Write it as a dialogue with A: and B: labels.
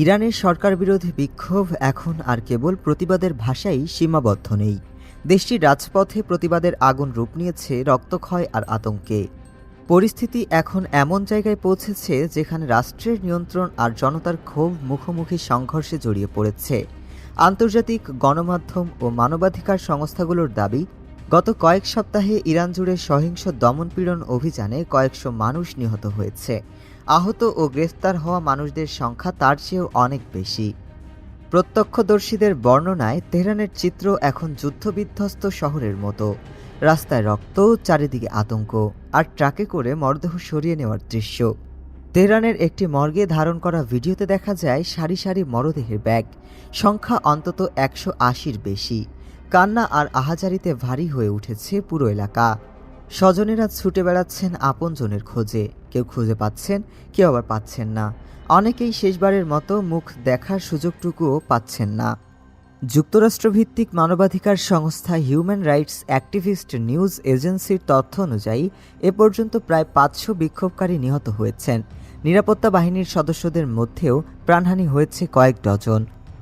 A: ইরানের সরকার বিরোধী বিক্ষোভ এখন আর কেবল প্রতিবাদের ভাষাই সীমাবদ্ধ নেই। দেশটির রাজপথে প্রতিবাদের আগুন রূপ নিয়েছে রক্তক্ষয় আর আতঙ্কে। পরিস্থিতি এখন এমন জায়গায় পৌঁছেছে যেখানে রাষ্ট্রের নিয়ন্ত্রণ আর জনতার ক্ষোভ মুখোমুখি সংঘর্ষে জড়িয়ে পড়েছে। আন্তর্জাতিক গণমাধ্যম ও মানবাধিকার সংস্থাগুলোর দাবি, গত কয়েক সপ্তাহে ইরান জুড়ে সহিংস দমনপীড়ন অভিযানে কয়েকশো মানুষ নিহত হয়েছে। আহত ও গ্রেফতার হওয়া মানুষদের সংখ্যা তার চেয়েও অনেক বেশি। প্রত্যক্ষদর্শীদের বর্ণনায় তেহরানের চিত্র এখন যুদ্ধবিধ্বস্ত শহরের মতো। রাস্তায় রক্ত, চারিদিকে আতঙ্ক, আর ট্রাকে করে মরদেহ সরিয়ে নেওয়ার দৃশ্য। তেহরানের একটি মর্গে ধারণ করা ভিডিওতে দেখা যায় সারি সারি মরদেহের ব্যাগ, সংখ্যা অন্তত 180-র বেশি। কান্না আর আহাজারিতে ভারী হয়ে উঠেছে পুরো এলাকা। স্বজনেরা ছুটে বেড়াচ্ছেন আপনজনের খোঁজে, কেউ খুঁজে পাচ্ছেন, কেউ আবার পাচ্ছেন না। অনেকেই শেষবারের মতো মুখ দেখার সুযোগটুকুও পাচ্ছেন না। যুক্তরাষ্ট্রভিত্তিক মানবাধিকার সংস্থা হিউম্যান রাইটস অ্যাক্টিভিস্ট নিউজ এজেন্সির তথ্য অনুযায়ী এ পর্যন্ত প্রায় 500 বিক্ষোভকারী নিহত হয়েছেন। নিরাপত্তা বাহিনীর সদস্যদের মধ্যেও প্রাণহানি হয়েছে কয়েক ডজন।